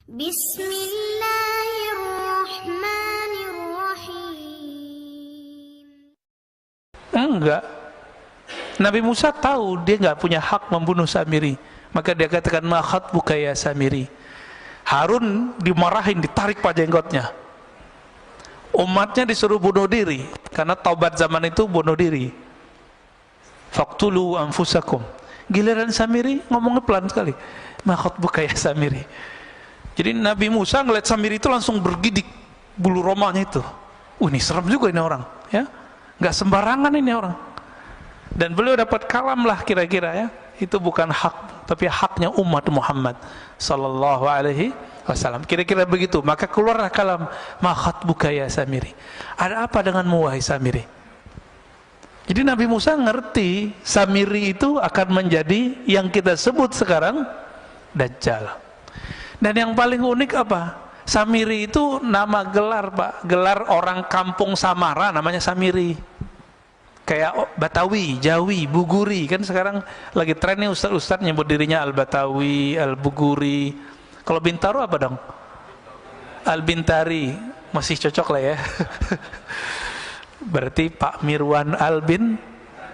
Bismillahirrahmanirrahim. Enggak. Nabi Musa tahu dia nggak punya hak membunuh Samiri, maka dia katakan ma khatbuka ya Samiri. Harun dimarahin, ditarik jenggotnya. Umatnya disuruh bunuh diri karena taubat zaman itu bunuh diri. Faqtulu anfusakum. Giliran Samiri ngomongnya pelan sekali. Ma khatbuka ya Samiri. Jadi Nabi Musa ngeliat Samiri itu langsung bergidik bulu romanya itu. Ini serem juga ini orang, ya. Nggak sembarangan ini orang. Dan beliau dapat kalam lah kira-kira, ya. Itu bukan hak, tapi haknya umat Muhammad sallallahu alaihi wasallam. Kira-kira begitu. Maka keluarlah kalam ma khatbuka ya Samiri. Ada apa denganmu wahai Samiri? Jadi Nabi Musa ngerti Samiri itu akan menjadi yang kita sebut sekarang Dajjal. Dan yang paling unik apa? Samiri itu nama gelar, Pak. Gelar orang kampung Samara namanya Samiri. Kayak Batawi, Jawi, Buguri. Kan sekarang lagi trennya ustaz-ustaz nyebut dirinya Al-Batawi, Al-Buguri. Kalau Bintaro apa dong? Al-Bintari. Masih cocok lah ya. Berarti Pak Mirwan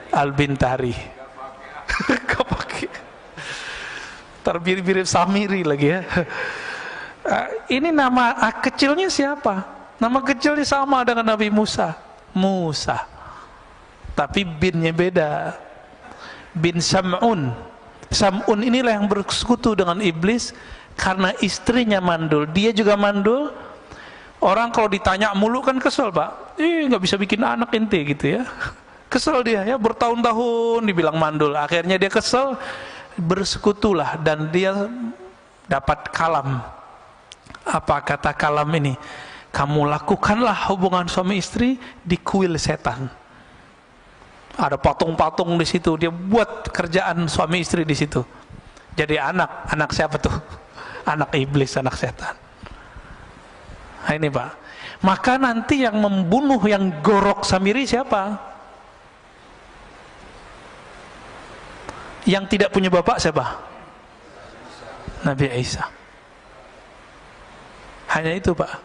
Al-Bintari. Gak pakai. Terbirip-birip Samiri lagi ya. Ini nama kecilnya siapa? Nama kecilnya sama dengan Nabi Musa. Musa. Tapi binnya beda. Bin Sam'un. Sam'un inilah yang bersekutu dengan iblis karena istrinya mandul. Dia juga mandul. Orang kalau ditanya mulu kan kesel, Pak. Nggak bisa bikin anak ente gitu ya. Kesel dia ya, bertahun-tahun dibilang mandul. Akhirnya dia kesel, bersekutulah dan dia dapat kalam. Apa kata kalam ini? Kamu lakukanlah hubungan suami istri di kuil setan. Ada patung-patung di situ, dia buat kerjaan suami istri di situ. Jadi anak siapa tuh? Anak iblis, anak setan. Nah ini Pak. Maka nanti yang membunuh, yang gorok Samiri siapa? Yang tidak punya bapak siapa? Nabi Isa. Hanya itu Pak.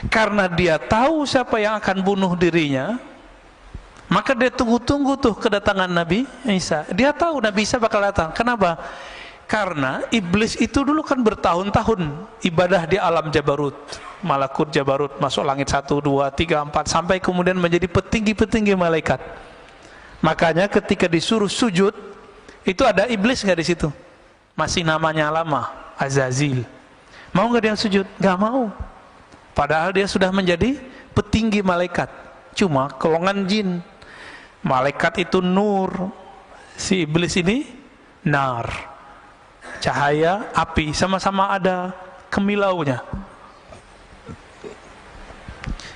Karena dia tahu siapa yang akan bunuh dirinya, maka dia tunggu-tunggu tuh kedatangan Nabi Isa. Dia tahu Nabi Isa bakal datang. Kenapa? Karena iblis itu dulu kan bertahun-tahun ibadah di alam Jabarut, Malakut Jabarut, masuk langit 1, 2, 3, 4, sampai kemudian menjadi petinggi-petinggi malaikat. Makanya ketika disuruh sujud, itu ada iblis nggak di situ? Masih namanya lama, Azazil. Mau nggak dia sujud? Nggak mau. Padahal dia sudah menjadi petinggi malaikat. Cuma golongan jin. Malaikat itu nur, si iblis ini nar. Cahaya, api, sama-sama ada kemilaunya.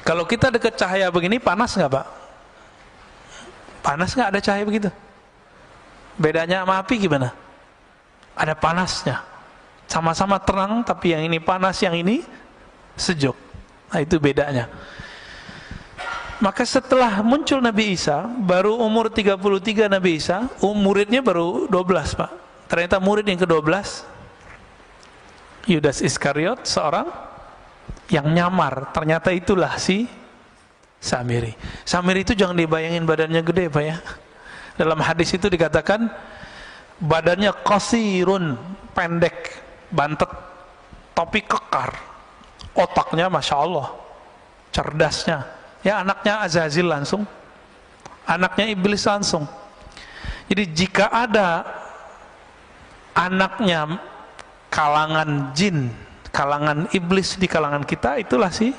Kalau kita dekat cahaya begini, panas nggak Pak? Panas nggak ada cahaya begitu? Bedanya sama api gimana? Ada panasnya. Sama-sama terang, tapi yang ini panas, yang ini sejuk. Nah itu bedanya. Maka setelah muncul Nabi Isa, baru umur 33 Nabi Isa, muridnya baru 12 Pak. Ternyata murid yang ke-12 Yudas Iskariot, seorang yang nyamar. Ternyata itulah si Samiri. Samiri itu jangan dibayangin badannya gede Pak ya. Dalam hadis itu dikatakan badannya qasirun, pendek, bantet, tapi kekar. Otaknya Masya Allah, cerdasnya. Ya anaknya Azazil langsung, anaknya iblis langsung. Jadi jika ada anaknya kalangan jin, kalangan iblis di kalangan kita, itulah si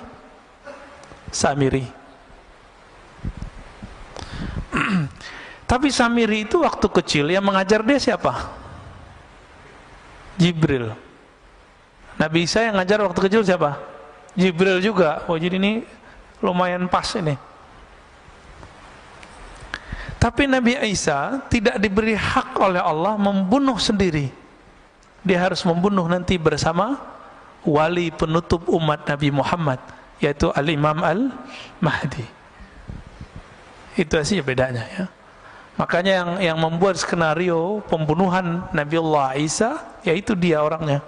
Samiri. Tapi Samiri itu waktu kecil yang mengajar dia siapa? Jibril. Nabi Isa yang ngajar waktu kecil siapa? Jibril juga. Oh jadi ini lumayan pas ini. Tapi Nabi Isa tidak diberi hak oleh Allah membunuh sendiri. Dia harus membunuh nanti bersama wali penutup umat Nabi Muhammad, yaitu Al-Imam Al-Mahdi. Itu sih bedanya ya. Makanya yang membuat skenario pembunuhan Nabiullah Isa, yaitu dia orangnya.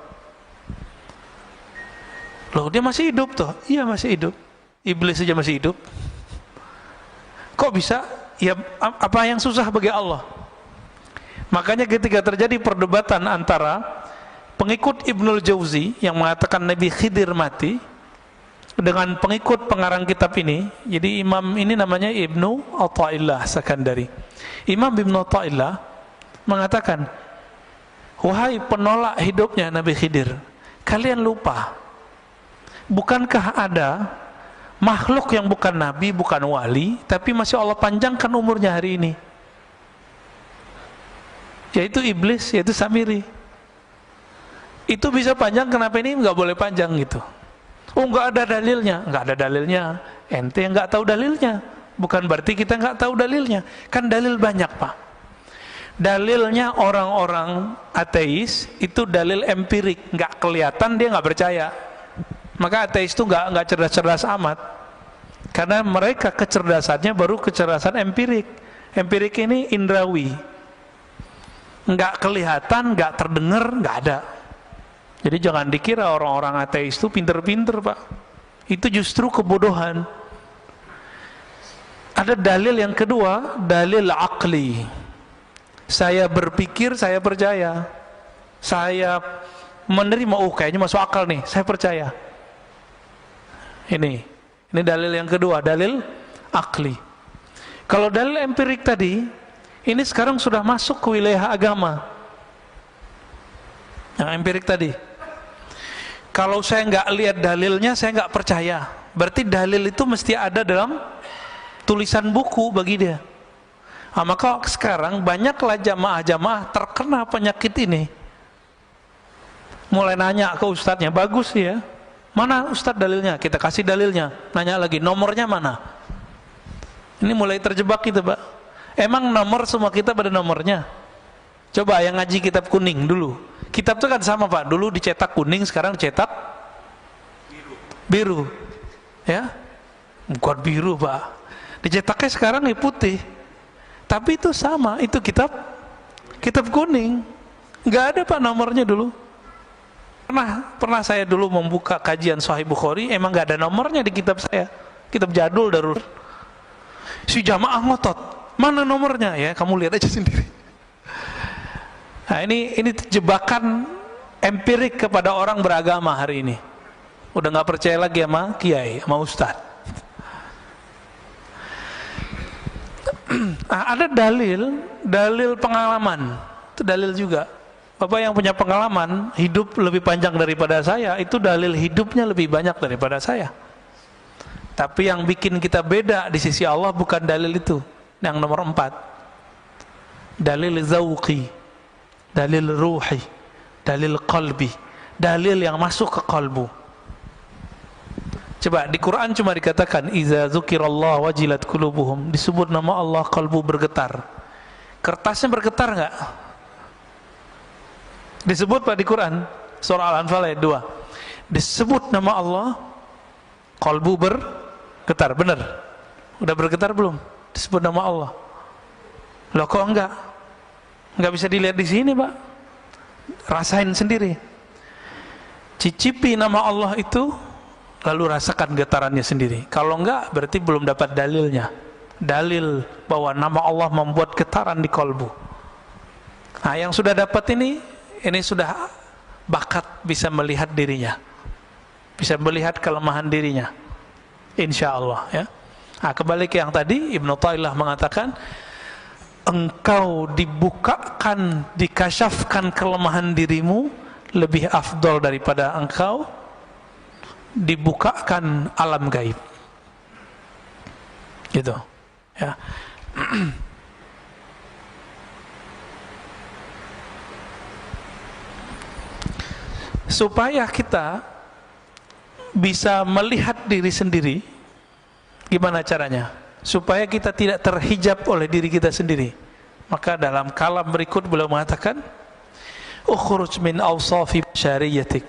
Loh, dia masih hidup toh? Iya, masih hidup. Iblis saja masih hidup. Kok bisa? Ya, apa yang susah bagi Allah? Makanya ketika terjadi perdebatan antara pengikut Ibnul Jauzi yang mengatakan Nabi Khidir mati dengan pengikut pengarang kitab ini, jadi imam ini namanya Ibnu Athaillah Sakandari. Imam Ibnu Athaillah mengatakan, wahai penolak hidupnya Nabi Khidir, kalian lupa, bukankah ada makhluk yang bukan nabi, bukan wali, tapi masih Allah panjangkan umurnya hari ini, yaitu iblis, yaitu Samiri. Itu bisa panjang, kenapa ini nggak boleh panjang gitu? Oh, nggak ada dalilnya. Nggak ada dalilnya, ente yang nggak tahu dalilnya, bukan berarti kita nggak tahu dalilnya. Kan dalil banyak, Pak. Dalilnya orang-orang ateis itu dalil empirik, nggak kelihatan, dia nggak percaya. Maka ateis itu nggak cerdas-cerdas amat, karena mereka kecerdasannya baru kecerdasan empirik. Empirik ini indrawi, nggak kelihatan, nggak terdengar, nggak ada. Jadi jangan dikira orang-orang ateis itu pinter-pinter, Pak. Itu justru kebodohan. Ada dalil yang kedua, dalil akli. Saya berpikir, saya percaya. Saya menerima, oh kayaknya masuk akal nih, saya percaya. Ini dalil yang kedua, dalil akli. Kalau dalil empirik tadi, ini sekarang sudah masuk ke wilayah agama. Yang empirik tadi, kalau saya nggak lihat dalilnya, saya nggak percaya. Berarti dalil itu mesti ada dalam tulisan buku bagi dia. Nah, maka sekarang banyaklah jamaah-jamaah terkena penyakit ini. Mulai nanya ke ustadznya, bagus ya, mana ustadz dalilnya? Kita kasih dalilnya. Nanya lagi, nomornya mana? Ini mulai terjebak gitu, Pak. Emang nomor semua kita pada nomornya? Coba yang ngaji kitab kuning dulu. Kitab itu kan sama, Pak. Dulu dicetak kuning, sekarang cetak biru. Ya? Bukan biru, Pak. Dicetaknya sekarang nih putih. Tapi itu sama, itu kitab kuning. Nggak ada, Pak, nomornya dulu. Pernah saya dulu membuka kajian Sahih Bukhari, emang nggak ada nomornya di kitab saya. Kitab jadul darul. Si jamaah ngotot, mana nomornya? Ya, kamu lihat aja sendiri. Nah, ini jebakan empirik kepada orang beragama hari ini. Udah nggak percaya lagi sama kiai, sama ustadz. Nah, ada dalil pengalaman. Itu dalil juga. Bapak yang punya pengalaman hidup lebih panjang daripada saya, itu dalil hidupnya lebih banyak daripada saya. Tapi yang bikin kita beda di sisi Allah bukan dalil itu. Yang nomor 4, dalil zauqi, dalil ruhi, dalil qalbi, dalil yang masuk ke kalbu. Coba di Quran cuma dikatakan iza dzukirallah wajilat qulubuhum, disebut nama Allah kalbu bergetar. Kertasnya bergetar enggak? Disebut, Pak, di Quran surah Al-Anfal ayat 2. Disebut nama Allah, kalbu bergetar. Benar? Udah bergetar belum? Disebut nama Allah. Loh, kok enggak? Enggak bisa dilihat di sini, Pak. Rasain sendiri. Cicipi nama Allah itu, lalu rasakan getarannya sendiri. Kalau enggak, berarti belum dapat dalilnya. Dalil bahwa nama Allah membuat getaran di kalbu. Nah, yang sudah dapat ini sudah bakat bisa melihat dirinya, bisa melihat kelemahan dirinya, insya Allah ya. Nah, kembali ke yang tadi, Ibnu Athaillah mengatakan, engkau dibukakan, dikasyafkan kelemahan dirimu lebih afdol daripada engkau dibukakan alam gaib, gitu ya. Supaya kita bisa melihat diri sendiri, gimana caranya? Supaya kita tidak terhijab oleh diri kita sendiri. Maka dalam kalam berikut beliau mengatakan, ukhruj min awsafi syariyatik,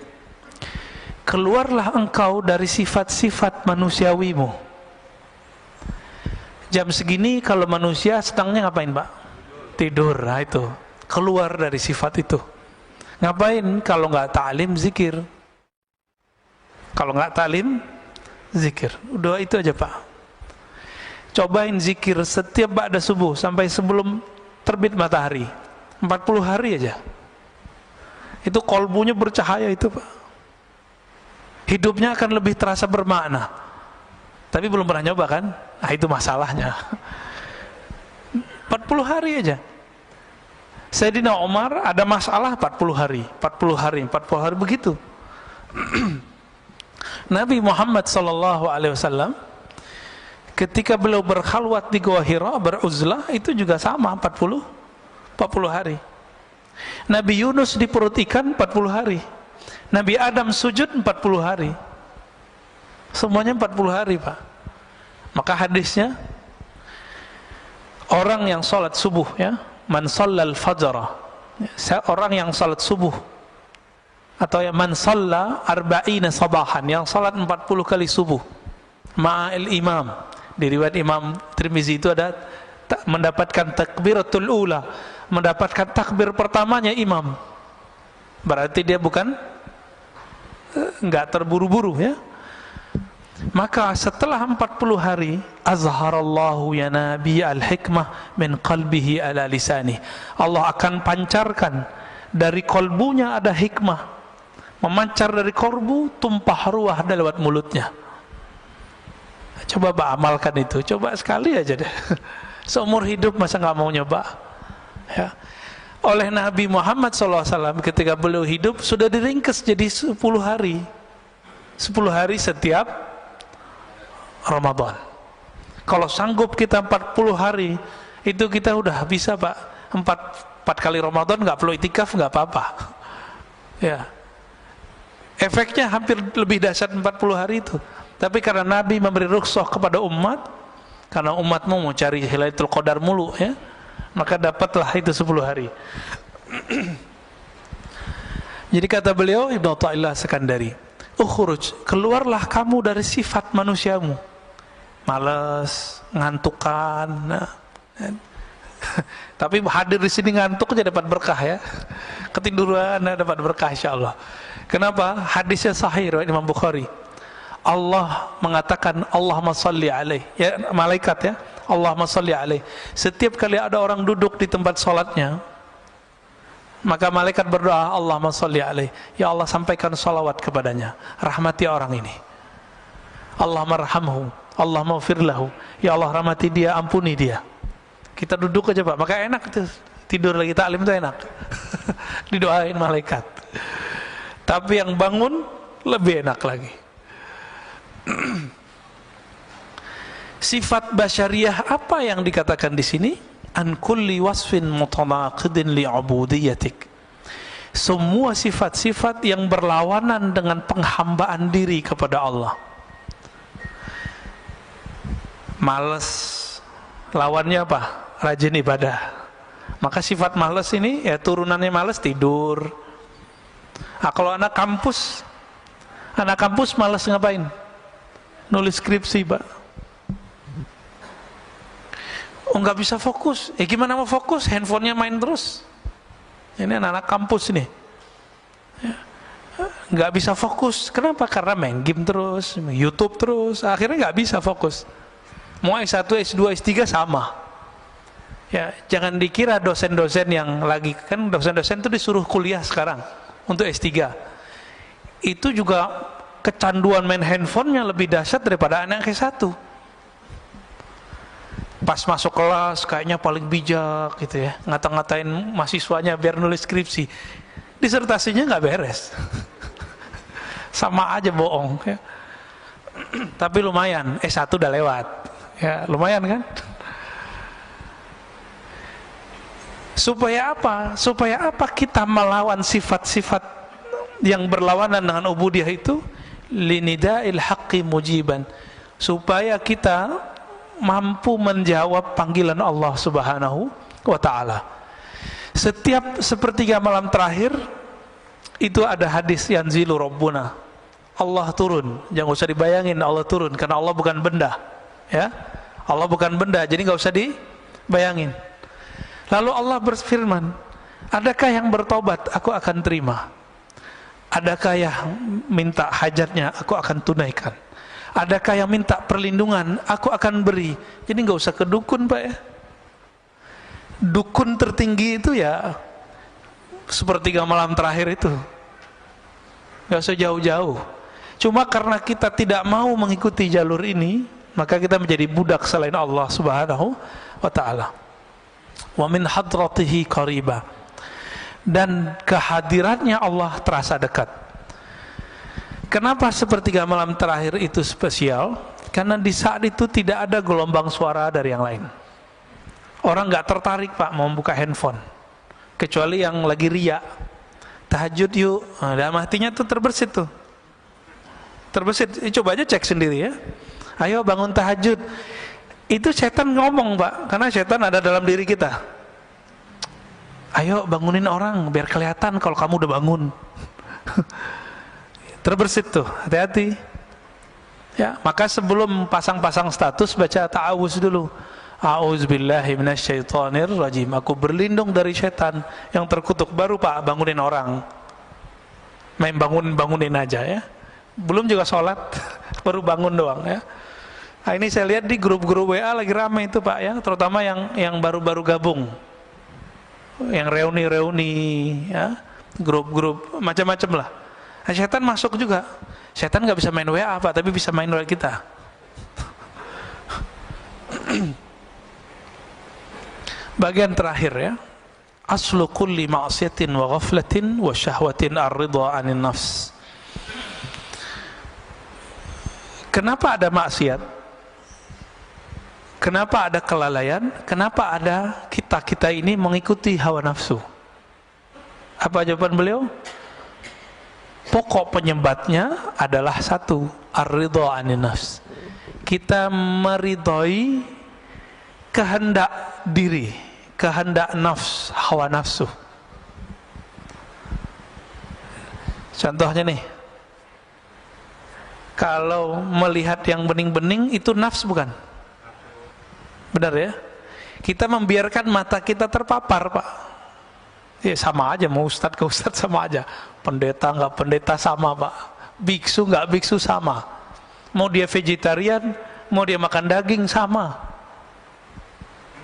keluarlah engkau dari sifat-sifat manusiawimu. Jam segini kalau manusia sedangnya ngapain, Pak? Tidur. Nah, itu keluar dari sifat itu. Ngapain? Kalau nggak ta'lim, zikir. Kalau nggak taklim, zikir. Udah itu aja Pak. Cobain zikir setiap ba'da subuh sampai sebelum terbit matahari. 40 hari aja. Itu kolbunya bercahaya itu Pak. Hidupnya akan lebih terasa bermakna. Tapi belum pernah nyoba kan? Nah itu masalahnya. 40 hari aja. Sayyidina Umar ada masalah 40 hari, 40 hari, 40 hari begitu. Nabi Muhammad SAW ketika beliau berkhalwat di Gua Hira beruzlah itu juga sama 40 hari. Nabi Yunus di perut ikan 40 hari. Nabi Adam sujud 40 hari. Semuanya 40 hari Pak. Maka hadisnya orang yang salat subuh ya, man shallal fajra, orang yang salat subuh, atau ya man shalla arba'ina sabahan, yang salat 40 kali subuh ma'al imam. Di riwayat Imam Tirmizi itu ada mendapatkan takbiratul ula, mendapatkan takbir pertamanya imam. Berarti dia bukan enggak terburu-buru ya. Maka setelah 40 hari azharallahu ya nabi al-hikmah min qalbihi ala lisani. Allah akan pancarkan dari kolbunya ada hikmah, memancar dari kolbu, tumpah ruah lewat mulutnya. Coba Pak amalkan itu, coba sekali aja deh. Seumur hidup masa nggak mau nyoba ya. Oleh Nabi Muhammad SAW ketika beliau hidup sudah diringkas jadi 10 hari 10 hari setiap Ramadan. Kalau sanggup kita 40 hari itu kita udah bisa Pak. 4 kali Ramadan nggak perlu itikaf, nggak apa-apa ya. Efeknya hampir lebih dahsyat 40 hari itu. Tapi karena Nabi memberi rukhsah kepada umat, karena umat mau cari Lailatul Qadar mulu ya, maka dapatlah itu 10 hari. Jadi kata beliau Ibnu Athaillah Sekandari, ukhruj, keluarlah kamu dari sifat manusiamu, malas, ngantukan. Nah, tapi hadir di sini ngantuk aja dapat berkah ya. Ketiduran dapat berkah insyaallah. Kenapa? Hadisnya sahih riwayat Imam Bukhari. Allah mengatakan Allahumma shalli alaih, ya malaikat ya, Allahumma shalli alaih. Setiap kali ada orang duduk di tempat salatnya, maka malaikat berdoa Allahumma shalli alaih, ya Allah sampaikan salawat kepadanya, rahmati orang ini. Allahumma arhamhu, Allahumma ighfir lahu, ya Allah rahmati dia, ampuni dia. Kita duduk aja Pak, maka enak tuh, tidur lagi taklim itu enak. Didoain malaikat. Tapi yang bangun lebih enak lagi. Sifat basyariyah apa yang dikatakan di sini? An kulli wasfin mutanaqidin li'ubudiyatik. Semua sifat-sifat yang berlawanan dengan penghambaan diri kepada Allah. Malas, lawannya apa? Rajin ibadah. Maka sifat malas ini ya turunannya malas tidur. Nah, kalau anak kampus malas ngapain? Nulis skripsi Pak. Oh nggak bisa fokus. Gimana mau fokus? Handphonenya main terus. Ini anak-anak kampus nih. Nggak bisa fokus. Kenapa? Karena main game terus, YouTube terus. Akhirnya nggak bisa fokus. Mau S1, S2, S3 sama. Ya, jangan dikira dosen-dosen yang lagi, kan dosen-dosen itu disuruh kuliah sekarang untuk S3. Itu juga kecanduan main handphonenya lebih dahsyat daripada anak S1. Pas masuk kelas kayaknya paling bijak gitu ya, ngata-ngatain mahasiswanya biar nulis skripsi, disertasinya nggak beres. Sama aja bohong ya. Tapi lumayan, S1 udah lewat ya, lumayan kan. Supaya apa? Supaya apa kita melawan sifat-sifat yang berlawanan dengan ubudiyah itu? Linida'il haqqi mujiban, supaya kita mampu menjawab panggilan Allah Subhanahu wa ta'ala. Setiap sepertiga malam terakhir itu ada hadis yanzilu rabbuna, Allah turun. Jangan usah dibayangin Allah turun, karena Allah bukan benda ya. Allah bukan benda, jadi nggak usah dibayangin. Lalu Allah berfirman, adakah yang bertobat? Aku akan terima. Adakah yang minta hajatnya, aku akan tunaikan. Adakah yang minta perlindungan, aku akan beri. Jadi nggak usah ke dukun, Pak ya. Dukun tertinggi itu ya sepertiga malam terakhir itu. Nggak usah jauh-jauh. Cuma karena kita tidak mau mengikuti jalur ini, maka kita menjadi budak selain Allah Subhanahu wa ta'ala. Wa min hadratihi qariba. Dan kehadirannya Allah terasa dekat. Kenapa sepertiga malam terakhir itu spesial? Karena di saat itu tidak ada gelombang suara dari yang lain. Orang nggak tertarik, Pak, mau buka handphone, kecuali yang lagi riya. Tahajud yuk, dalam hatinya tuh terbersit tuh. Terbersit, coba aja cek sendiri ya. Ayo bangun tahajud. Itu setan ngomong, Pak, karena setan ada dalam diri kita. Ayo bangunin orang biar kelihatan kalau kamu udah bangun. Terbersit tuh, hati-hati. Ya, maka sebelum pasang-pasang status baca ta'awuz dulu. A'udzubillahi minasyaitonir rajim. Aku berlindung dari setan yang terkutuk. Baru Pak bangunin orang. Main bangunin aja ya. Belum juga sholat, baru bangun doang ya. Nah, ini saya lihat di grup-grup WA lagi ramai itu, Pak ya, terutama yang baru-baru gabung. Yang reuni-reuni ya, grup-grup macam-macam lah. Nah, setan masuk juga. Setan nggak bisa main WA, Pak, tapi bisa main WA kita. Bagian terakhir ya. Aslu kulli ma'siyatin wa ghaflatin wa syahwatin ar-ridha 'anil nafs. Kenapa ada maksiat? Kenapa ada kelalaian? Kenapa ada kita ini mengikuti hawa nafsu? Apa jawaban beliau? Pokok penyebabnya adalah satu, ar-ridha 'anil nafs. Kita meridhoi kehendak diri, kehendak nafs, hawa nafsu. Contohnya nih, kalau melihat yang bening-bening itu nafs bukan? Benar ya? Kita membiarkan mata kita terpapar, Pak. Ya sama aja, mau ustadz ke ustadz sama aja. Pendeta nggak pendeta sama, Pak. Biksu nggak biksu sama. Mau dia vegetarian, mau dia makan daging sama.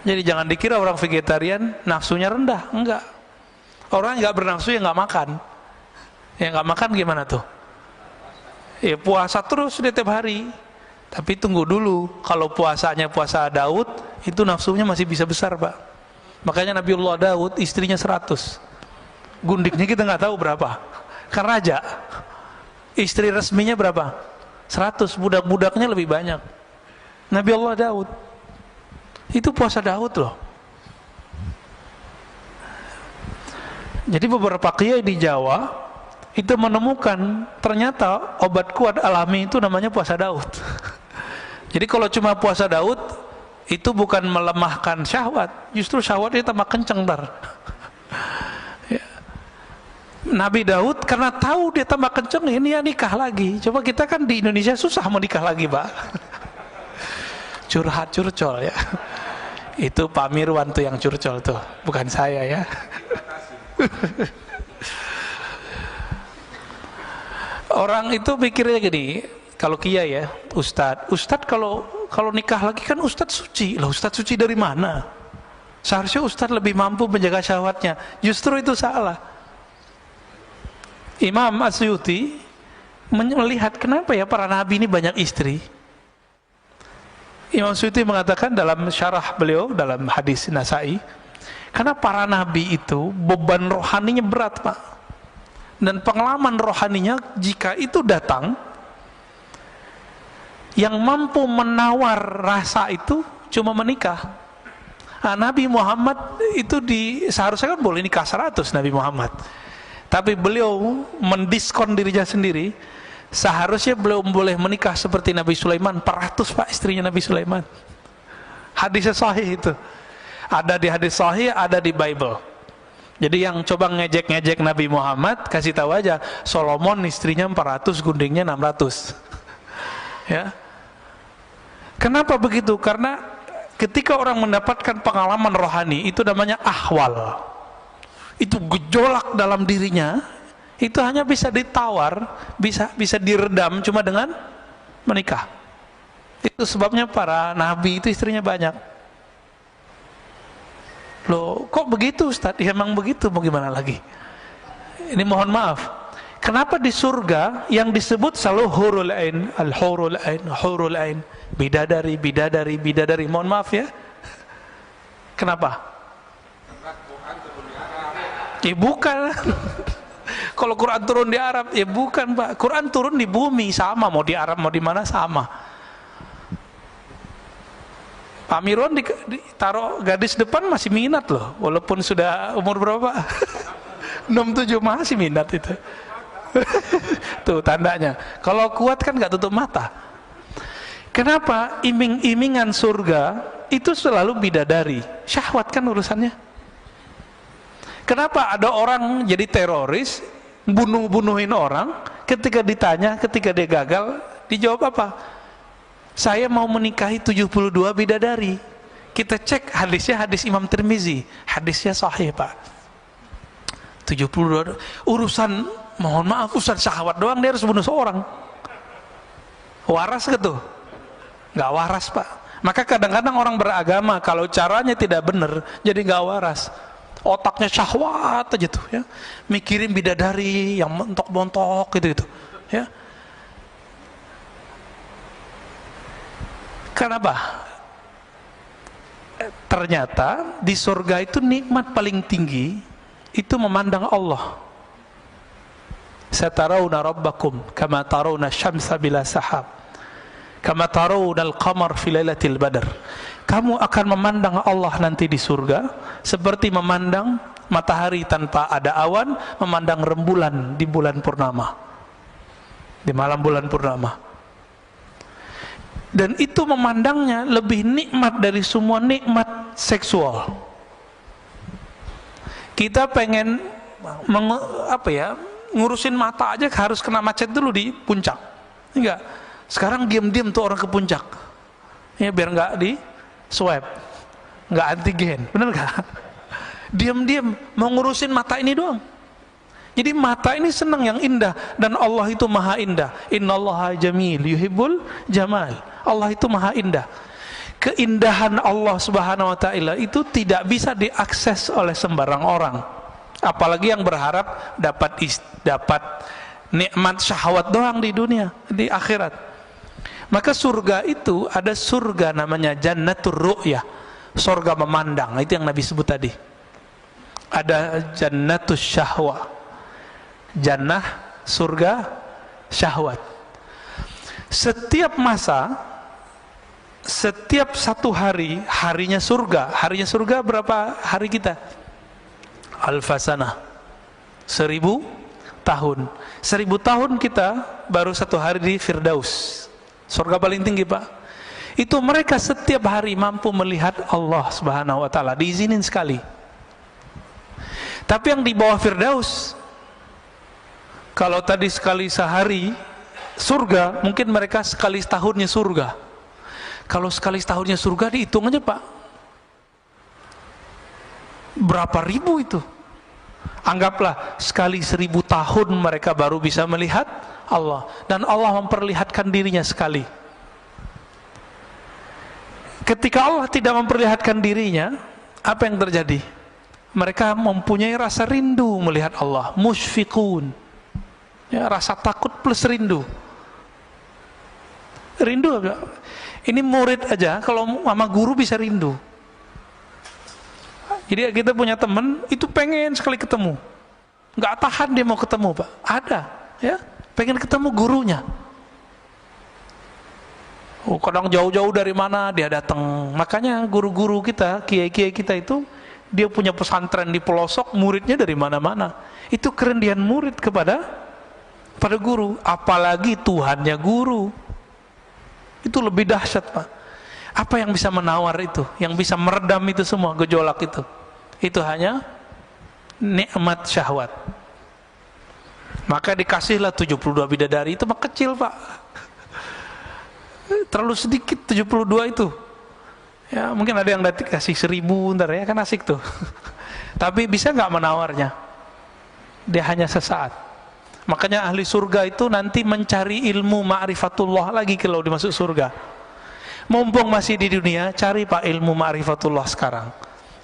Jadi jangan dikira orang vegetarian nafsunya rendah, enggak. Orang nggak bernafsu ya nggak makan. Yang nggak makan gimana tuh? Ya puasa terus dia tiap hari. Tapi tunggu dulu, kalau puasanya puasa Daud, itu nafsunya masih bisa besar, Pak. Makanya Nabiullah Daud istrinya 100. Gundiknya kita nggak tahu berapa. Kan raja. Istri resminya berapa? 100. Budak-budaknya lebih banyak. Nabiullah Daud. Itu puasa Daud loh. Jadi beberapa kiai di Jawa itu menemukan ternyata obat kuat alami itu namanya puasa Daud. Jadi kalau cuma puasa Daud itu bukan melemahkan syahwat, justru syahwatnya tambah kenceng ntar. Ya. Nabi Daud karena tahu dia tambah kenceng, ini ya nikah lagi. Coba kita kan di Indonesia susah mau nikah lagi, Pak. Curhat curcol ya. Itu Pak Mirwan tuh yang curcol tuh, bukan saya ya. Orang itu pikirnya gini, kalau kiai ya, ustadz kalau nikah lagi kan ustadz suci. Lah ustadz suci dari mana? Seharusnya ustadz lebih mampu menjaga syahwatnya. Justru itu salah. Imam Asyuti melihat kenapa ya para nabi ini banyak istri. Imam Asyuti mengatakan dalam syarah beliau dalam hadis Nasai, karena para nabi itu beban rohaninya berat, Pak. Dan pengalaman rohaninya jika itu datang, yang mampu menawar rasa itu cuma menikah. Nah, Nabi Muhammad itu seharusnya kan boleh nikah 100 Nabi Muhammad. Tapi beliau mendiskon dirinya sendiri. Seharusnya beliau boleh menikah seperti Nabi Sulaiman, 400 Pak istrinya Nabi Sulaiman. Hadisnya sahih itu. Ada di hadis sahih, ada di Bible. Jadi yang coba ngejek-ngejek Nabi Muhammad, kasih tahu aja, Solomon istrinya 400, gundingnya 600. Ya. Kenapa begitu? Karena ketika orang mendapatkan pengalaman rohani, itu namanya ahwal. Itu gejolak dalam dirinya Itu hanya bisa ditawar, bisa diredam cuma dengan menikah. Itu sebabnya para nabi itu istrinya banyak. Loh, kok begitu Ustaz? Ya emang begitu, mau gimana lagi? Ini mohon maaf. Kenapa di surga yang disebut selalu hurul ain, al-hurul ain, hurul ain, bidadari, bidadari, bidadari. Mohon maaf ya. Kenapa? Ya bukan. Kalau Quran turun di Arab, ya bukan Pak. Quran turun di bumi, sama. Mau di Arab, mau di mana, sama. Pak Mirwan ditaruh gadis depan masih minat loh. Walaupun sudah umur berapa? 67 masih minat itu. Tuh tandanya. Kalau kuat kan gak tutup mata. Kenapa? Iming-imingan surga itu selalu bidadari. Syahwat kan urusannya. Kenapa ada orang jadi teroris, bunuh-bunuhin orang, ketika ditanya, ketika dia gagal, dijawab apa? Saya mau menikahi 72 bidadari. Kita cek hadisnya, hadis Imam Tirmizi. Hadisnya sahih Pak. 72 urusan, mohon maaf, urusan syahwat doang dia harus bunuh seorang. Waras gitu? Nggak waras Pak. Maka kadang-kadang orang beragama kalau caranya tidak benar, jadi nggak waras. Otaknya syahwat aja tuh ya, mikirin bidadari yang montok-montok gitu ya. Kenapa? Ternyata di surga itu nikmat paling tinggi itu memandang Allah. Satarawna rabbakum kama tarawna syamsa bila sahab, kama tarawna al-qamar fi lailatul badr. Kamu akan memandang Allah nanti di surga seperti memandang matahari tanpa ada awan, memandang rembulan di bulan purnama, di malam bulan purnama. Dan itu memandangnya lebih nikmat dari semua nikmat seksual. Kita pengen ngurusin mata aja harus kena macet dulu di puncak. Enggak. Sekarang diam-diam tuh orang ke puncak. Ya biar enggak di swab, nggak antigen, bener nggak? Diam-diam mau ngurusin mata ini doang. Jadi mata ini senang yang indah, dan Allah itu maha indah. Innallaha jamil yuhibbul jamal. Allah itu maha indah. Keindahan Allah subhanahu wa ta'ala itu tidak bisa diakses oleh sembarang orang, apalagi yang berharap dapat nikmat syahwat doang di dunia, di akhirat. Maka surga itu ada surga namanya jannatur ru'yah, surga memandang. Itu yang Nabi sebut tadi. Ada jannatus syahwah, jannah surga syahwat. Setiap masa, setiap satu hari, harinya surga berapa hari kita? Alfasanah, 1000 tahun. 1000 tahun kita baru satu hari di Firdaus, surga paling tinggi Pak. Itu mereka setiap hari mampu melihat Allah subhanahu wa ta'ala, diizinin sekali. Tapi yang di bawah Firdaus, kalau tadi sekali sehari surga, mungkin mereka sekali setahunnya surga. Kalau sekali setahunnya surga dihitung aja Pak, berapa ribu itu. Anggaplah sekali 1000 tahun mereka baru bisa melihat Allah, dan Allah memperlihatkan dirinya sekali. Ketika Allah tidak memperlihatkan dirinya, apa yang terjadi? Mereka mempunyai rasa rindu melihat Allah, musyfiqun, ya, rasa takut plus rindu. Rindu apa? Ini murid aja kalau sama guru bisa rindu. Jadi kita punya teman itu pengen sekali ketemu, nggak tahan dia mau ketemu Pak. Ada, ya, pengen ketemu gurunya. Oh, kadang jauh-jauh dari mana dia datang. Makanya guru-guru kita, kiai-kiai kita itu, dia punya pesantren di pelosok, muridnya dari mana-mana. Itu kerendian murid pada guru, apalagi Tuhannya guru. Itu lebih dahsyat Pak. Apa yang bisa menawar itu, yang bisa meredam itu semua gejolak itu? Itu hanya nikmat syahwat. Maka dikasihlah 72 bidadari. Itu mah kecil Pak, terlalu sedikit 72 itu. Ya mungkin ada yang kasih 1000 ntar ya, kan asik tuh. Tapi bisa nggak menawarnya? Dia hanya sesaat. Makanya ahli surga itu nanti mencari ilmu ma'rifatullah lagi kalau dimasuk surga. Mumpung masih di dunia, cari Pak ilmu ma'rifatullah sekarang.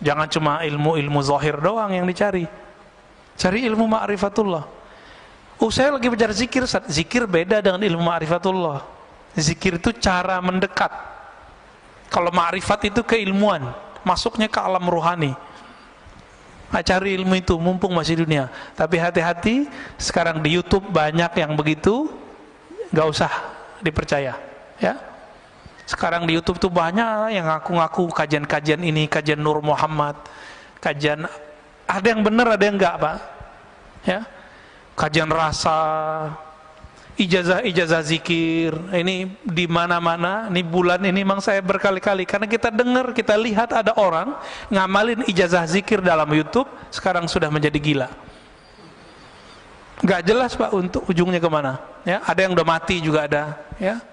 Jangan cuma ilmu-ilmu zahir doang yang dicari. Cari ilmu ma'rifatullah. Saya lagi belajar zikir. Zikir beda dengan ilmu ma'rifatullah. Zikir itu cara mendekat. Kalau ma'rifat itu keilmuan, masuknya ke alam rohani. Nah, cari ilmu itu mumpung masih dunia. Tapi hati-hati, sekarang di YouTube banyak yang begitu, nggak usah dipercaya, ya. Sekarang di YouTube tuh banyak yang ngaku-ngaku kajian-kajian ini, kajian Nur Muhammad, kajian, ada yang benar, ada yang enggak, Pak, ya. Kajian rasa, ijazah zikir, ini di mana-mana. Ini bulan ini memang saya berkali-kali, karena kita dengar, kita lihat ada orang ngamalin ijazah zikir dalam YouTube, sekarang sudah menjadi gila. Nggak jelas Pak untuk ujungnya kemana. Ya, ada yang udah mati juga ada. Ya,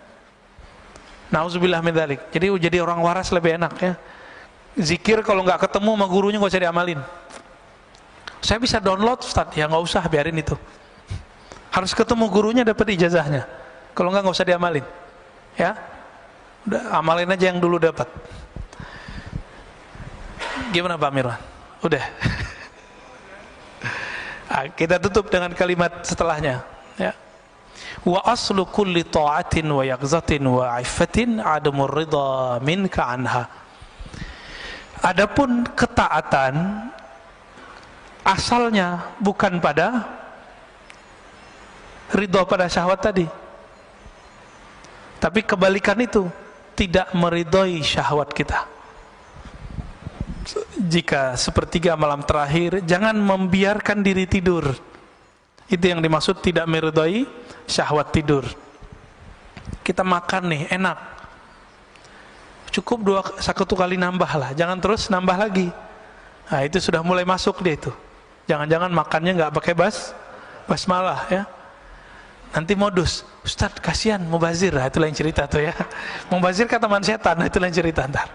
nauzubillah min dzalik. Jadi orang waras lebih enak ya. Zikir kalau nggak ketemu sama gurunya nggak usah diamalin. Saya bisa download Ustaz, ya nggak usah, biarin itu. Harus ketemu gurunya, dapat ijazahnya. Kalau nggak usah diamalin, ya. Udah amalin aja yang dulu dapat. Gimana Pak Mirwan? Udah. Kita tutup dengan kalimat setelahnya, ya. Wa aslu kulli ta'atin wa yaqzatin wa 'iffatin 'adamur ridha minka anha. Adapun ketaatan asalnya bukan pada ridho pada syahwat tadi, tapi kebalikan itu, tidak meridhoi syahwat kita. Jika sepertiga malam terakhir, jangan membiarkan diri tidur. Itu yang dimaksud tidak meridhoi syahwat tidur. Kita makan nih, enak, cukup satu kali nambah lah, jangan terus nambah lagi. Nah itu sudah mulai masuk dia itu. Jangan-jangan makannya nggak pakai basmalah ya. Nanti modus, Ustadz kasihan mubazir, nah, itu lain cerita tuh ya. Mubazir kan teman setan, nah, itu lain cerita ntar.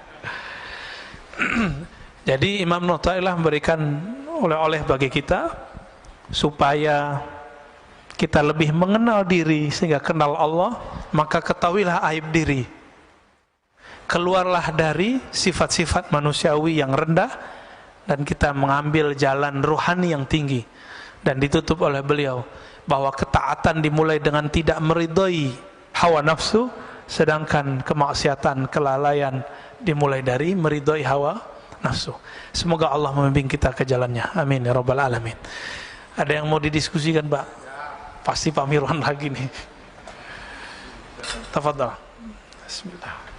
Jadi Imam Nu'ta'ilah memberikan oleh-oleh bagi kita supaya kita lebih mengenal diri, sehingga kenal Allah, maka ketahuilah aib diri. Keluarlah dari sifat-sifat manusiawi yang rendah dan kita mengambil jalan rohani yang tinggi. Dan ditutup oleh beliau bahwa ketaatan dimulai dengan tidak meridhoi hawa nafsu, sedangkan kemaksiatan, kelalaian dimulai dari meridhoi hawa nafsu. Semoga Allah membimbing kita ke jalannya. Amin ya rabbal alamin. Ada yang mau didiskusikan Pak? Pasti Pak Mirwan lagi nih. Tafadhal. Bismillah.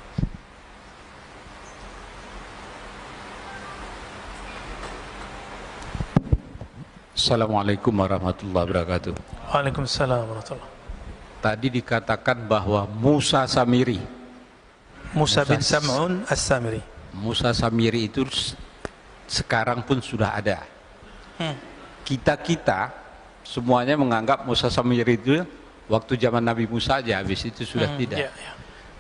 Assalamualaikum warahmatullahi wabarakatuh. Waalaikumsalam warahmatullahi. Tadi dikatakan bahwa Musa Samiri, Musa bin Sam'un As-Samiri. Musa Samiri itu sekarang pun sudah ada. Kita semuanya menganggap Musa Samiri itu waktu zaman Nabi Musa aja, habis itu sudah tidak. Ya, ya.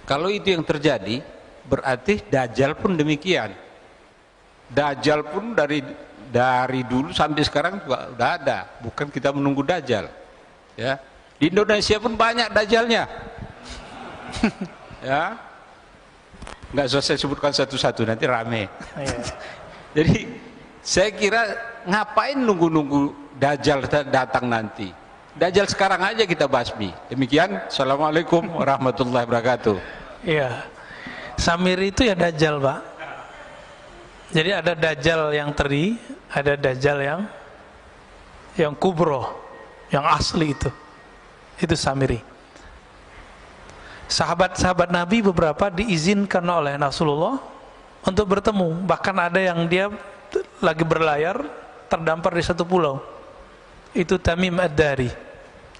Kalau itu yang terjadi, berarti Dajjal pun demikian. Dajjal pun dari dulu sampai sekarang juga udah ada, bukan kita menunggu Dajjal. Ya, di Indonesia pun banyak Dajjalnya. Ya, nggak usah saya sebutkan satu-satu, nanti rame. Jadi saya kira ngapain nunggu-nunggu Dajjal datang nanti? Dajjal sekarang aja kita basmi. Demikian, assalamualaikum warahmatullahi wabarakatuh. Iya, Samiri itu ya Dajjal Pak. Jadi ada Dajjal yang teri, ada Dajjal yang kubro, yang asli itu Samiri. Sahabat-sahabat Nabi beberapa diizinkan oleh Rasulullah untuk bertemu. Bahkan ada yang dia lagi berlayar terdampar di satu pulau. Itu Tamim Ad-Dari,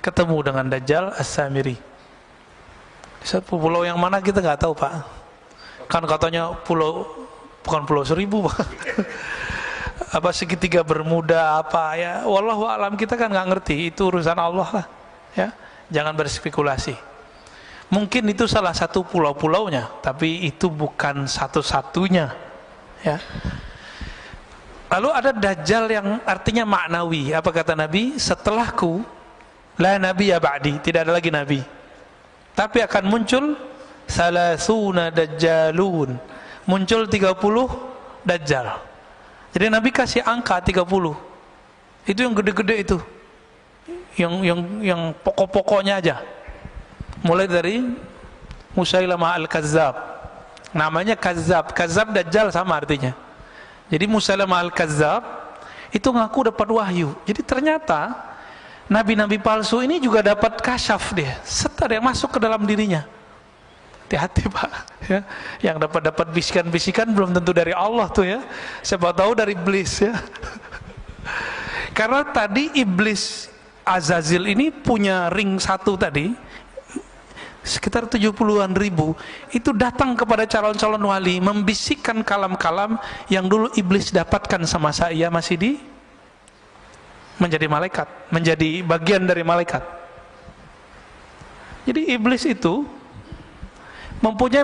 ketemu dengan Dajjal As-Samiri. Di satu pulau yang mana kita nggak tahu Pak. Kan katanya bukan pulau Seribu Pak. Apa segitiga Bermuda apa ya, wallahu alam, kita kan nggak ngerti, itu urusan Allah lah ya. Jangan berspekulasi. Mungkin itu salah satu pulau-pulaunya, tapi itu bukan satu-satunya ya. Lalu ada Dajjal yang artinya maknawi. Apa kata Nabi? Setelahku La nabiyya ba'di, tidak ada lagi nabi. Tapi akan muncul salasuna dajjalun, muncul 30 dajjal. Jadi Nabi kasih angka 30. Itu yang gede-gede itu. Yang pokok-pokoknya aja. Mulai dari Musailamah al-Kazzab. Namanya Kazzab. Kazzab Dajjal sama artinya. Jadi Musailamah al-Kazzab itu ngaku dapat wahyu. Jadi ternyata nabi-nabi palsu ini juga dapat kasyaf dia. Ada yang masuk ke dalam dirinya. Hati-hati Pak ya. Yang dapat bisikan-bisikan belum tentu dari Allah tuh ya. Siapa tahu dari iblis ya. Karena tadi iblis Azazil ini punya ring satu tadi, sekitar 70-an ribu, itu datang kepada calon-calon wali, membisikkan kalam-kalam yang dulu iblis dapatkan sama saya masih menjadi malaikat, menjadi bagian dari malaikat. Jadi iblis itu mempunyai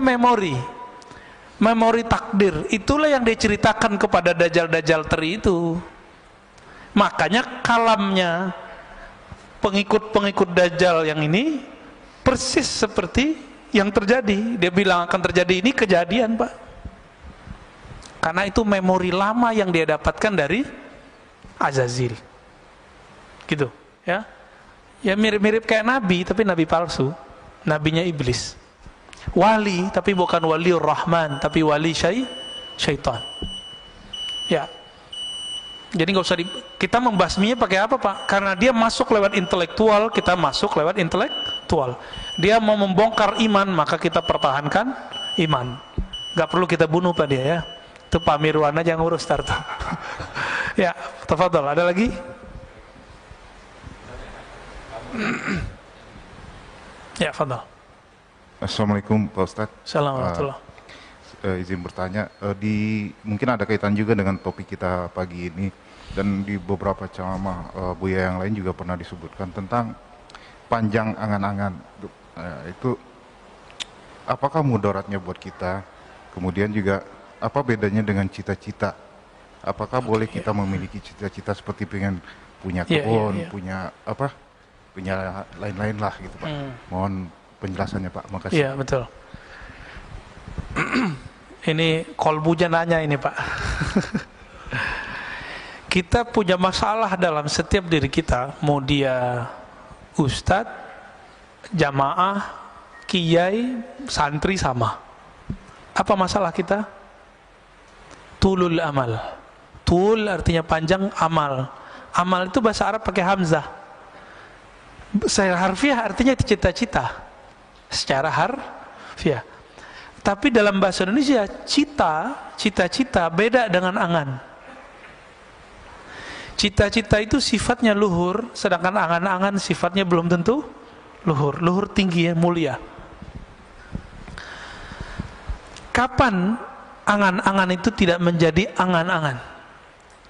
memori takdir. Itulah yang diceritakan kepada dajjal-dajjal teri itu. Makanya kalamnya pengikut-pengikut dajjal yang ini persis seperti yang terjadi. Dia bilang akan terjadi, ini kejadian Pak. Karena itu memori lama yang dia dapatkan dari Azazil. Gitu ya. Ya mirip-mirip kayak nabi, tapi nabi palsu. Nabinya iblis. Wali, tapi bukan waliur rahman, tapi wali syaitan. Ya. Jadi nggak usah kita membasminya pakai apa Pak? Karena dia masuk lewat intelektual, kita masuk lewat intelektual. Dia mau membongkar iman, maka kita pertahankan iman. Nggak perlu kita bunuh Pak dia ya. Itu Pak Mirwan aja yang ngurus start. Ya, tafadhol. Ada lagi? Ya, fadhol. Assalamualaikum Pak Ustadz. Assalamualaikum. Izin bertanya, mungkin ada kaitan juga dengan topik kita pagi ini, dan di beberapa ceramah Buya yang lain juga pernah disebutkan tentang panjang angan-angan. Itu apakah mudaratnya buat kita? Kemudian juga apa bedanya dengan cita-cita? Apakah boleh kita memiliki cita-cita seperti pengen punya kebun, punya apa? Punya lain-lain lah gitu Pak. Mohon penjelasannya Pak. Makasih. Iya betul. Ini kolbunya nanya ini Pak. Kita punya masalah dalam setiap diri kita, mau dia ustadz, jamaah, kiai, santri sama. Apa masalah kita? Tulul amal. Tul artinya panjang, amal. Amal itu bahasa Arab pakai hamzah. Secara harfiah artinya cita-cita. Secara harfiah. Tapi dalam bahasa Indonesia, cita-cita beda dengan angan. Cita-cita itu sifatnya luhur, sedangkan angan-angan sifatnya belum tentu luhur. Luhur tinggi ya, mulia. Kapan angan-angan itu tidak menjadi angan-angan?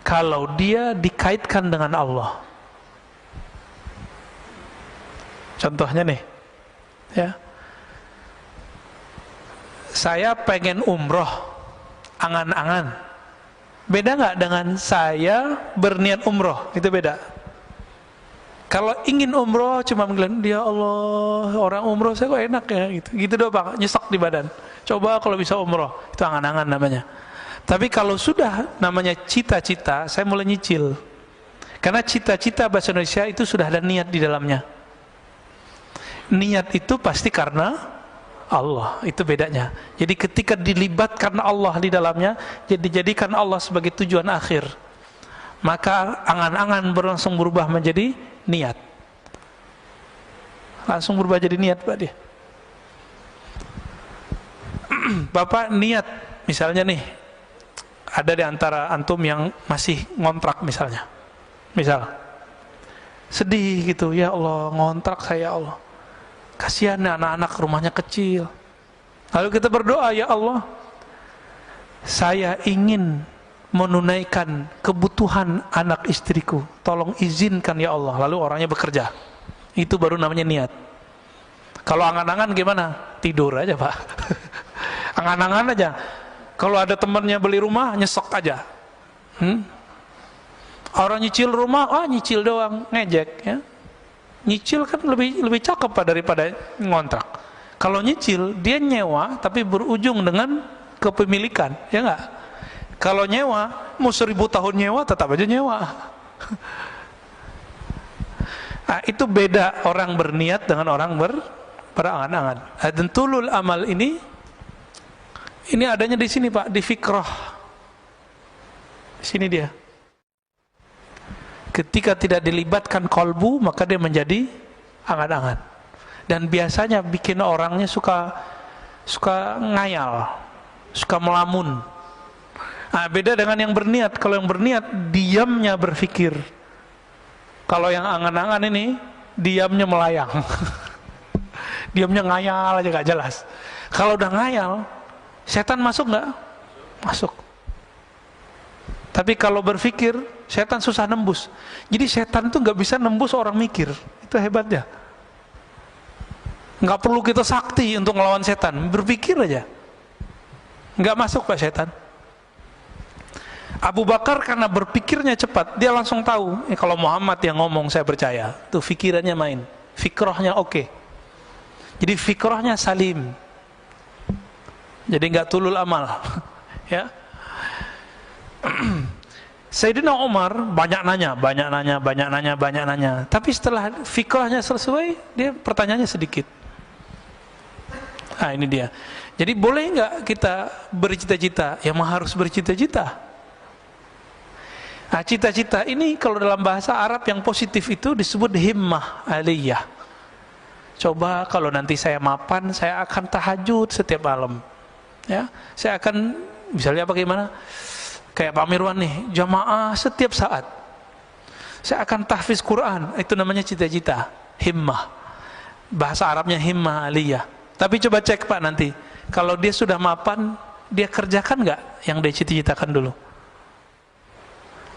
Kalau dia dikaitkan dengan Allah. Contohnya nih, ya. Saya pengen umroh, angan-angan. Beda nggak dengan saya berniat umroh? Itu beda. Kalau ingin umroh cuma bilang, ya Allah, orang umroh saya kok enak ya, gitu doang Pak, nyesek di badan. Coba kalau bisa umroh, itu angan-angan namanya. Tapi kalau sudah namanya cita-cita, saya mulai nyicil. Karena cita-cita bahasa Indonesia itu sudah ada niat di dalamnya. Niat itu pasti karena Allah, itu bedanya. Jadi ketika dilibatkan Allah di dalamnya, jadi dijadikan Allah sebagai tujuan akhir, maka angan-angan langsung berubah menjadi niat. Langsung berubah jadi niat Pak dia. Bapak niat, misalnya nih, ada di antara antum yang masih ngontrak misalnya. Misal, sedih gitu, ya Allah ngontrak saya, ya Allah. Kasihan anak-anak rumahnya kecil. Lalu kita berdoa, ya Allah, saya ingin menunaikan kebutuhan anak istriku. Tolong izinkan ya Allah. Lalu orangnya bekerja. Itu baru namanya niat. Kalau angan-angan gimana? Tidur aja Pak. Angan-angan aja. Kalau ada temannya beli rumah, nyesek aja. Orang nyicil rumah, nyicil doang, ngejek ya. Nyicil kan lebih cakep Pak daripada ngontrak. Kalau nyicil dia nyewa tapi berujung dengan kepemilikan, ya enggak? Kalau nyewa mau 1000 tahun nyewa tetap aja nyewa. Nah, itu beda orang berniat dengan orang berangan-angan. Dan tulul amal ini adanya di sini Pak, di fikrah. Sini dia. Ketika tidak dilibatkan kolbu, maka dia menjadi angan-angan. Dan biasanya bikin orangnya suka ngayal, suka melamun. Nah, beda dengan yang berniat. Kalau yang berniat, diamnya berpikir. Kalau yang angan-angan ini, diamnya melayang. Diamnya ngayal aja gak jelas. Kalau udah ngayal, setan masuk gak? Masuk. Tapi kalau berpikir, setan susah nembus. Jadi setan itu gak bisa nembus orang mikir. Itu hebatnya. Gak perlu kita sakti untuk melawan setan. Berpikir aja. Gak masuk Pak setan. Abu Bakar karena berpikirnya cepat, dia langsung tahu, kalau Muhammad yang ngomong saya percaya. Tuh fikirannya main, fikrahnya oke. Jadi fikrahnya salim. Jadi nggak tulul amal. Ya. Sayyidina Umar banyak nanya. Tapi setelah fikrahnya selesai, dia pertanyaannya sedikit. Nah ini dia. Jadi boleh nggak kita bercita-cita? Ya harus bercita-cita. Nah, cita-cita ini kalau dalam bahasa Arab yang positif itu disebut himmah aliyah. Coba kalau nanti saya mapan, saya akan tahajud setiap malam. Ya, saya akan misalnya bagaimana? Kayak Pak Mirwan nih, jamaah setiap saat. Saya akan tahfiz Quran, itu namanya cita-cita, himmah. Bahasa Arabnya himmah aliyah. Tapi coba cek Pak nanti, kalau dia sudah mapan, dia kerjakan nggak yang dia cita-citakan dulu?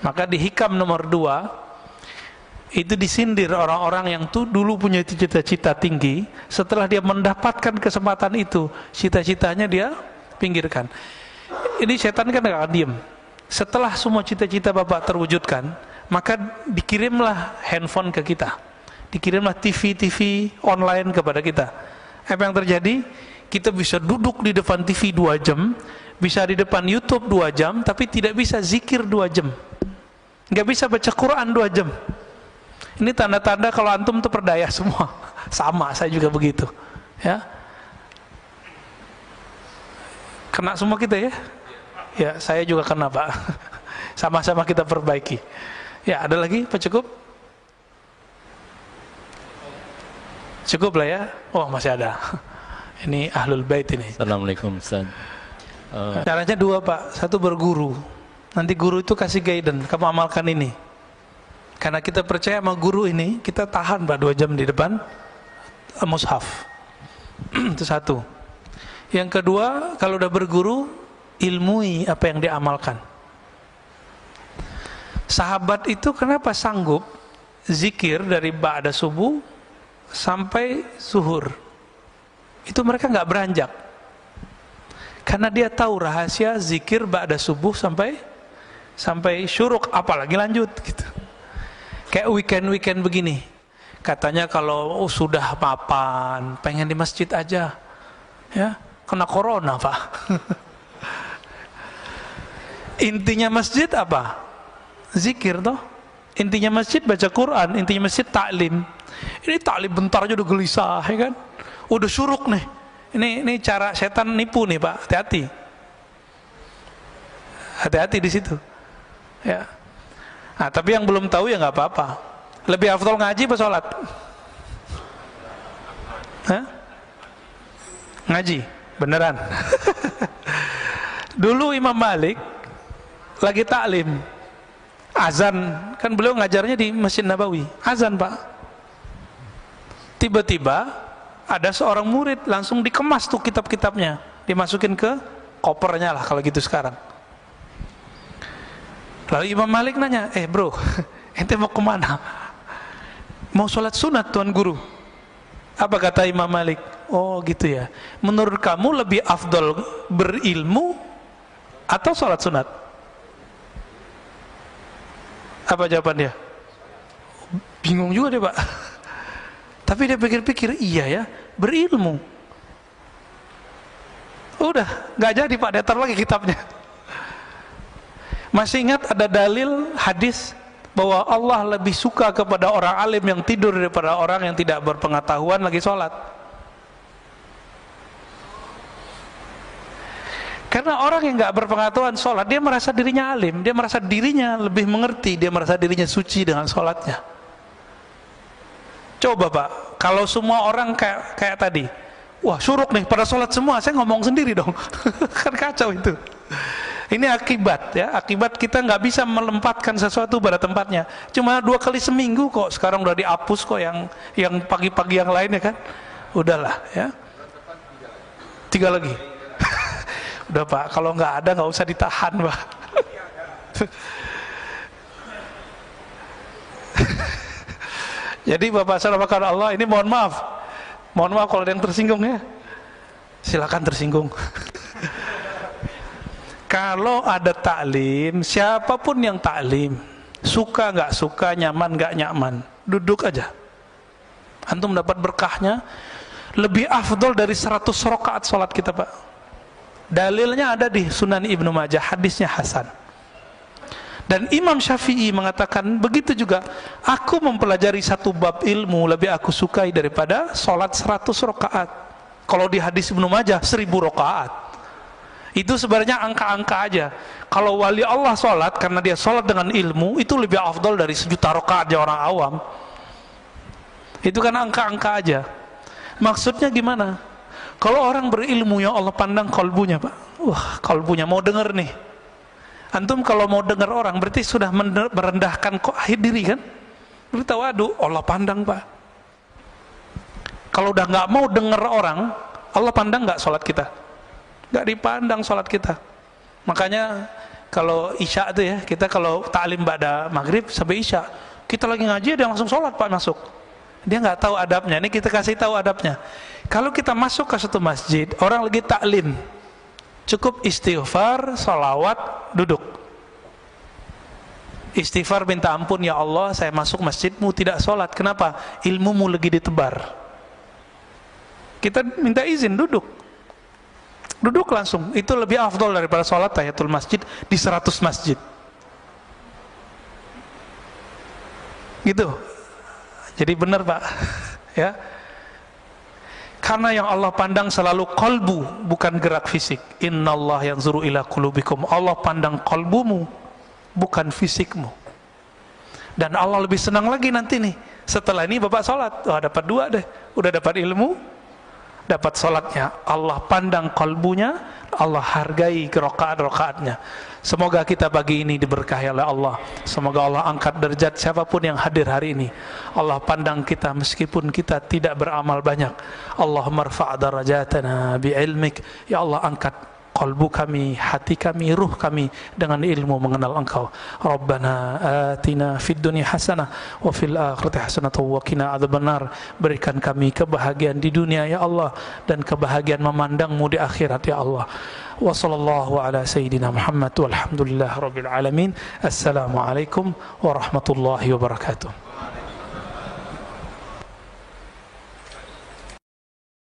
Maka di hikam nomor 2 itu disindir orang-orang yang tuh dulu punya cita-cita tinggi, setelah dia mendapatkan kesempatan itu, cita-citanya dia pinggirkan. Ini setan kan gak akan diem. Setelah semua cita-cita Bapak terwujudkan, maka dikirimlah handphone ke kita, dikirimlah TV online kepada kita. Apa yang terjadi? Kita bisa duduk di depan TV 2 jam, bisa di depan YouTube 2 jam, tapi tidak bisa zikir 2 jam. Nggak bisa baca Quran 2 jam. Ini tanda-tanda kalau antum tuh perdaya semua. Sama, saya juga begitu. Ya. Kena semua kita ya? Ya, saya juga kena Pak. Sama-sama kita perbaiki. Ya, ada lagi Pak cukup? Cukup lah ya? Oh, masih ada. Ini Ahlul Bait ini. Assalamualaikum Ustaz. Caranya 2 Pak. 1 berguru. Nanti guru itu kasih guidance, kamu amalkan ini. Karena kita percaya sama guru ini, kita tahan Pak 2 jam di depan mushaf. Itu 1. Yang kedua, kalau udah berguru, ilmui apa yang diamalkan. Sahabat itu kenapa sanggup zikir dari ba'da subuh sampai zuhur? Itu mereka nggak beranjak. Karena dia tahu rahasia zikir ba'da subuh sampai syuruk, apalagi lanjut gitu. Kayak weekend begini, katanya kalau sudah mapan pengen di masjid aja, ya kena corona Pak. Intinya masjid apa? Zikir toh. Intinya masjid baca Quran, intinya masjid taklim. Ini taklim bentar aja udah gelisah, ya kan? Udah syuruk nih. Ini cara setan nipu nih Pak, hati-hati. Hati-hati di situ. Ya. Nah, tapi yang belum tahu ya nggak apa-apa. Lebih afdal ngaji apa sholat? Hah? Ngaji, beneran. Dulu Imam Malik lagi taklim, azan, kan beliau ngajarnya di Masjid Nabawi, azan Pak. Tiba-tiba ada seorang murid langsung dikemas tuh kitab-kitabnya, dimasukin ke kopernya lah kalau gitu sekarang. Lalu Imam Malik nanya, bro, ente mau kemana? Mau sholat sunat Tuan Guru. Apa kata Imam Malik? Oh gitu ya. Menurut kamu lebih afdol berilmu atau sholat sunat? Apa jawaban dia? Bingung juga deh Pak. Tapi dia pikir-pikir, iya ya, berilmu. Udah, nggak jadi Pak, dia taruh lagi kitabnya. Masih ingat ada dalil hadis bahwa Allah lebih suka kepada orang alim yang tidur daripada orang yang tidak berpengetahuan lagi sholat. Karena orang yang nggak berpengetahuan sholat, dia merasa dirinya alim, dia merasa dirinya lebih mengerti, dia merasa dirinya suci dengan sholatnya. Coba Pak, kalau semua orang kayak tadi, wah syuruk nih pada sholat semua, saya ngomong sendiri dong. Kan kacau itu. Ini akibat ya, akibat kita nggak bisa melempatkan sesuatu pada tempatnya. Cuma 2 kali seminggu kok, sekarang udah dihapus kok yang pagi-pagi yang lainnya kan. Udahlah ya. 3 lagi. Udah Pak, kalau nggak ada nggak usah ditahan Pak. Jadi Bapak saudara Allah, ini mohon maaf kalau ada yang tersinggung ya, silakan tersinggung. Kalau ada taklim, siapapun yang taklim, suka nggak suka, nyaman nggak nyaman, duduk aja. Antum dapat berkahnya lebih afdol dari 100 rakaat sholat kita Pak. Dalilnya ada di Sunan Ibnu Majah, hadisnya hasan. Dan Imam Syafi'i mengatakan begitu juga, aku mempelajari 1 bab ilmu lebih aku sukai daripada sholat 100 rakaat. Kalau di hadis Ibnu Majah 1000 rakaat. Itu sebenarnya angka-angka aja. Kalau wali Allah sholat karena dia sholat dengan ilmu, itu lebih afdol dari 1.000.000 rakaat orang awam. Itu kan angka-angka aja. Maksudnya gimana? Kalau orang berilmu, ya Allah pandang kalbunya Pak. Wah, kalbunya mau dengar nih. Antum kalau mau dengar orang berarti sudah merendahkan diri kan? Berarti waduh, Allah pandang Pak. Kalau udah nggak mau dengar orang, Allah pandang nggak sholat kita? Nggak dipandang sholat kita. Makanya kalau isya itu ya, kita kalau taklim ba'da maghrib sampai isya, kita lagi ngaji dia langsung sholat Pak masuk. Dia nggak tahu adabnya. Ini kita kasih tahu adabnya. Kalau kita masuk ke satu masjid, orang lagi taklim, cukup istighfar, salawat, duduk. Istighfar minta ampun, ya Allah saya masuk masjidmu tidak sholat. Kenapa? Ilmumu lagi ditebar. Kita minta izin duduk. Duduk langsung. Itu lebih afdol daripada sholat tahiyatul masjid di 100 masjid. Gitu. Jadi benar Pak. Ya. Karena yang Allah pandang selalu qalbu, bukan gerak fisik. Innallaha yanzuru ila qulubikum. Allah pandang qalbumu, bukan fisikmu. Dan Allah lebih senang lagi nanti nih, setelah ini Bapak sholat, wah dapat 2 deh. Udah dapat ilmu, dapat sholatnya. Allah pandang qalbunya, Allah hargai rakaat-rakaatnya. Semoga kita pagi ini diberkahi oleh Allah. Semoga Allah angkat derajat siapapun yang hadir hari ini. Allah pandang kita meskipun kita tidak beramal banyak. Allahumma rfa' darajatana bi'ilmik. Ya Allah angkat qalbu kami, hati kami, ruh kami dengan ilmu mengenal Engkau. Rabbana atina fid dunya hasanah wa fil akhirati hasanah wa qina adzabannar. Berikan kami kebahagiaan di dunia ya Allah dan kebahagiaan memandang-Mu di akhirat ya Allah. Wa sallallahu ala sayyidina Muhammad walhamdulillah rabbil alamin. Assalamualaikum warahmatullahi wabarakatuh.